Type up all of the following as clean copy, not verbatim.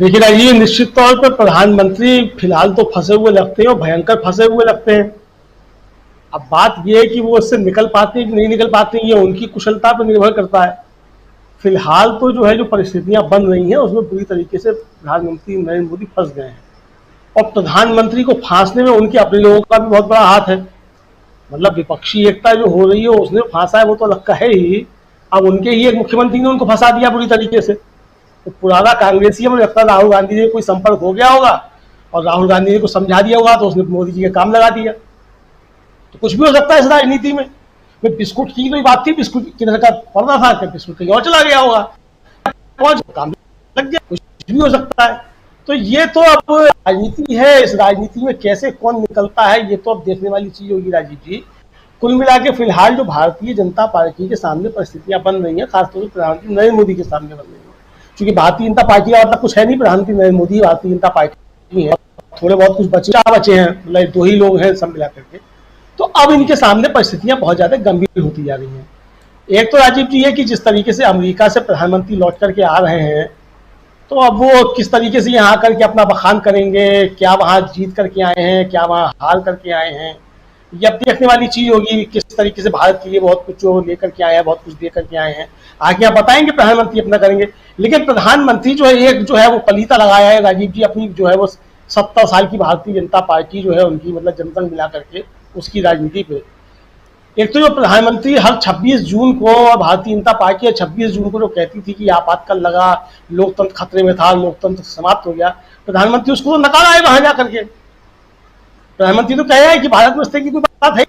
देखिए राजीव, निश्चित तौर पर प्रधानमंत्री फिलहाल तो फंसे हुए लगते हैं और भयंकर फंसे हुए लगते हैं। अब बात यह है कि वो इससे निकल पाते हैं कि नहीं निकल पाते हैं, ये उनकी कुशलता पर निर्भर करता है। फिलहाल तो जो है जो परिस्थितियां बन रही हैं उसमें पूरी तरीके से प्रधानमंत्री नरेंद्र मोदी फंस गए हैं और प्रधानमंत्री को फांसने में उनके अपने लोगों का भी बहुत बड़ा हाथ है। मतलब विपक्षी एकता जो हो रही है उसने फांसा है वो तो अलग का है ही, अब उनके ही एक मुख्यमंत्री ने उनको फंसा दिया पूरी तरीके से। तो पुराना कांग्रेसी मुझे लगता है राहुल गांधी से कोई संपर्क हो गया होगा और राहुल गांधी ने को समझा दिया होगा तो उसने मोदी जी का काम लगा दिया। तो कुछ भी हो सकता है इस राजनीति में। बिस्कुट की कोई बात थी, बिस्कुट किधर का पड़ रहा था, बिस्कुट कहीं और चला गया होगा, काम लग गया, कुछ भी हो सकता है। तो ये तो अब राजनीति है, इस राजनीति में कैसे कौन निकलता है ये तो अब देखने वाली चीज होगी राजीव जी। कुल मिला के फिलहाल जो भारतीय जनता पार्टी के सामने परिस्थितियां बन रही हैं, खासतौर से प्रधानमंत्री नरेंद्र मोदी के सामने बन रही है, क्योंकि भारतीय जनता पार्टी का मतलब कुछ है नहीं, प्रधानमंत्री नरेंद्र मोदी भारतीय जनता पार्टी है, थोड़े बहुत कुछ बचे हैं, मतलब दो ही लोग हैं सब मिला करके। तो अब इनके सामने परिस्थितियां बहुत ज्यादा गंभीर होती जा रही हैं। एक तो राजीव जी है कि जिस तरीके से अमेरिका से प्रधानमंत्री लौट करके आ रहे हैं, तो अब वो किस तरीके से यहाँ आकर के अपना बखान करेंगे, क्या वहाँ जीत करके आए हैं, क्या वहाँ हार करके आए हैं, ये अब देखने वाली चीज होगी। किस तरीके से भारत के लिए बहुत कुछ जो लेकर के आए हैं, बहुत कुछ दे करके आए हैं, आगे आप बताएंगे प्रधानमंत्री अपना करेंगे। लेकिन प्रधानमंत्री जो है एक जो है वो पलीता लगाया है राजीव जी, अपनी जो है वो 70 साल की भारतीय जनता पार्टी जो है उनकी मतलब जनसंघ मिला करके उसकी राजनीति पे। एक तो जो प्रधानमंत्री हर 26 जून को भारतीय जनता पार्टी 26 जून को जो कहती थी कि आपातकाल लगा, लोकतंत्र खतरे में था, लोकतंत्र समाप्त हो गया, प्रधानमंत्री उसको तो नकारा है वहां जाकर के। प्रधानमंत्री तो कह रहे हैं कि भारत में इस तरह की कोई बात है,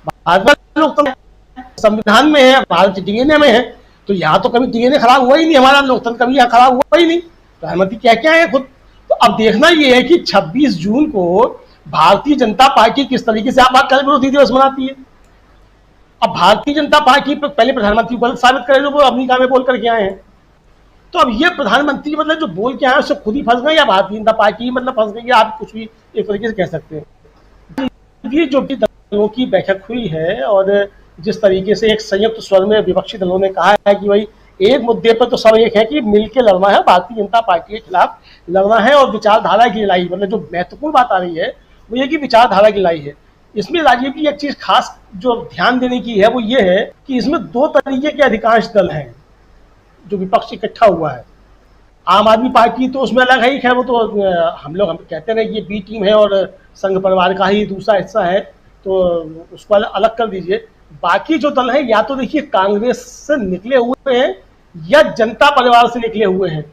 भारत में लोकतंत्र संविधान में है, भारत के डीएनए में है, तो यहाँ तो कभी डीएनए खराब हुआ ही नहीं, हमारा लोकतंत्र कभी यहाँ खराब हुआ ही नहीं। प्रधानमंत्री क्या है खुद। तो अब देखना ये है कि 26 जून को भारतीय जनता पार्टी किस तरीके से आपातकाल विरोधी दिवस मनाती है। अब भारतीय जनता पार्टी पहले प्रधानमंत्री को गलत साबित करे जो वो अमेरिका में बोल करके आए हैं। तो अब ये प्रधानमंत्री मतलब जो बोल के आए उससे खुद ही फंस गए या भारतीय जनता पार्टी मतलब फंस गई, आप कुछ भी एक तरीके से कह सकते हैं। ये जो भी दलों की बैठक हुई है और जिस तरीके से एक संयुक्त स्वर में विपक्षी दलों ने कहा है कि भाई एक मुद्दे पर तो सब एक है कि मिलकर लड़ना है, भारतीय जनता पार्टी के खिलाफ लड़ना है और विचारधारा की लड़ाई, मतलब जो महत्वपूर्ण बात आ रही है वो ये कि विचारधारा की लड़ाई है। इसमें राजीव की एक चीज खास जो ध्यान देने की है वो ये है कि इसमें दो तरीके के अधिकांश दल हैं जो विपक्ष इकट्ठा हुआ है। आम आदमी पार्टी तो उसमें अलग है ही, खैर वो तो हम कहते हैं ये बी टीम है और संघ परिवार का ही दूसरा हिस्सा है, तो उसको अलग कर दीजिए। बाकी जो दल हैं या तो देखिए कांग्रेस से निकले हुए हैं या जनता परिवार से निकले हुए हैं,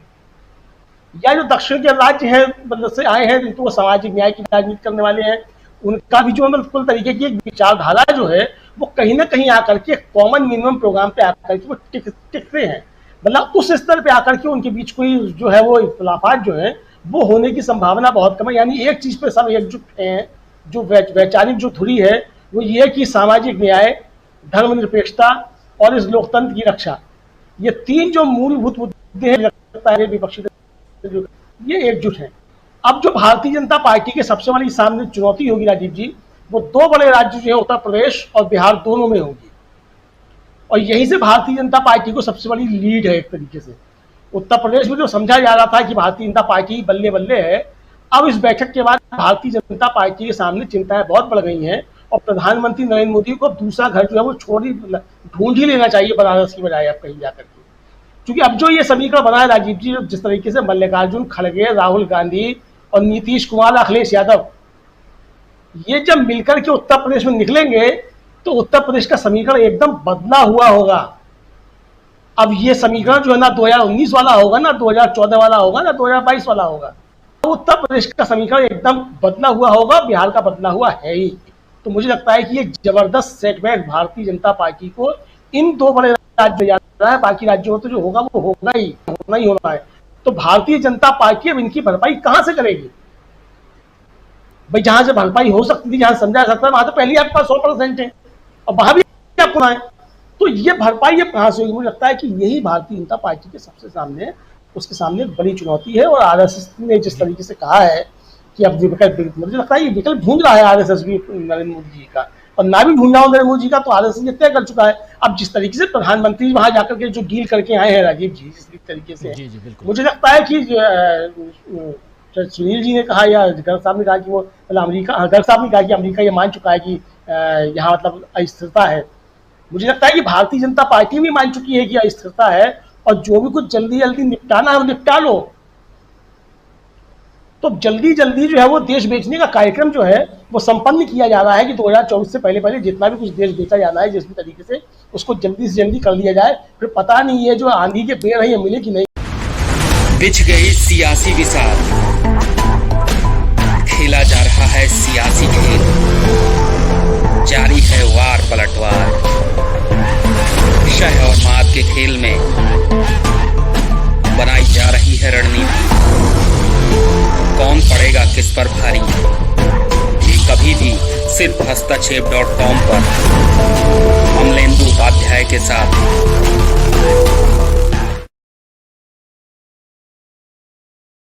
या जो दक्षिण के राज्य हैं मतलब से आए हैं जिनको सामाजिक न्याय की राजनीति करने वाले हैं, उनका भी जो मतलब कुल तरीके की एक विचारधारा जो है वो कहीं ना कहीं आकर के कॉमन मिनिमम प्रोग्राम पे आकर के वो टिकते हैं। मतलब उस स्तर पे आकर के उनके बीच कोई जो है वो इख्तलाफात जो है वो होने की संभावना बहुत कम है। यानी एक चीज पे सब एकजुट हैं, जो वैचारिक जो धुरी है वो ये कि सामाजिक न्याय, धर्मनिरपेक्षता और इस लोकतंत्र की रक्षा, ये तीन जो मूलभूत मुद्दे हैं विपक्षी ये एकजुट है। अब जो भारतीय जनता पार्टी के सबसे बड़ी सामने चुनौती होगी राजीव जी, वो दो बड़े राज्य जो है उत्तर प्रदेश और बिहार दोनों में होगी, और यहीं से भारतीय जनता पार्टी को सबसे बड़ी लीड है एक तरीके से। उत्तर प्रदेश में जो समझा जा रहा था कि भारतीय जनता पार्टी बल्ले बल्ले है, अब इस बैठक के बाद भारतीय जनता पार्टी के सामने चिंताएं बहुत बढ़ गई हैं और प्रधानमंत्री नरेंद्र मोदी को दूसरा घर जो है वो ढूंढ ही लेना चाहिए बनारस की बजाय अब कहीं जाकर के। क्योंकि अब जो ये समीकरण बना है राजीव जी, जिस तरीके से मल्लिकार्जुन खड़गे, राहुल गांधी और नीतीश कुमार, अखिलेश यादव, ये जब मिलकर के उत्तर प्रदेश में निकलेंगे तो उत्तर प्रदेश का समीकरण एकदम बदला हुआ होगा। अब ये समीकरण जो है ना 2019 वाला होगा, ना 2014 वाला होगा, ना 2022 वाला होगा। तो उत्तर प्रदेश का समीकरण एकदम बदला हुआ होगा, बिहार का बदला हुआ है ही। तो मुझे लगता है कि ये जबरदस्त सेटबैक भारतीय जनता पार्टी को इन दो बड़े राज्य जाता है, बाकी राज्यों में तो जो होगा वो होगा ही, होना ही होना है। तो भारतीय जनता पार्टी अब इनकी भरपाई कहां से करेगी भाई? जहां से भरपाई हो सकती थी, जहां समझा सकता है, वहां तो पहले ही आपका 100% है और वहां भी आपको है, तो ये भरपाई अब कहां से होगी? मुझे लगता है कि यही भारतीय जनता पार्टी के सबसे सामने उसके सामने बड़ी चुनौती है। और आरएसएस ने जिस तरीके से कहा है कि अब विकल्प, मुझे लगता है ये विकल्प ढूंढ रहा है आरएसएस भी नरेंद्र मोदी जी का, और ना भी ढूंढना हो नरेंद्र मोदी जी का तो आरएसएस ये तय कर चुका है। अब जिस तरीके से प्रधानमंत्री वहां जाकर के जो डील करके आए हैं राजीव जी, जिस तरीके से जी बिल्कुल। मुझे लगता है कि सुनील जी ने कहा या गर्ग साहब ने कहा कि वो मतलब अमेरिका, गर्ग साहब ने कहा कि अमेरिका ये मान चुका है कि यहाँ मतलब अस्थिरता है। मुझे लगता है कि भारतीय जनता पार्टी भी मान चुकी है कि अस्थिरता है और जो भी कुछ जल्दी जल्दी निपटाना है वो निपटा लो। तो जल्दी जल्दी जो है वो देश बेचने का कार्यक्रम जो है वो संपन्न किया जा रहा है कि 2024 से पहले पहले जितना भी कुछ देश बेचा जाना है जिस भी तरीके से उसको जल्दी से जल्दी कर लिया जाए। फिर पता नहीं है जो आंधी के पेड़ है ये मिले कि नहीं। बिछ गई सियासी विसार, खेला जा रहा है सियासी खेल, जारी है वार पलटवार, शह और मात के खेल में बनाई जा रही है रणनीति। कौन पड़ेगा किस पर भारी, ये कभी भी सिर्फ हस्तक्षेप.com पर अमलेंदु उपाध्याय के साथ।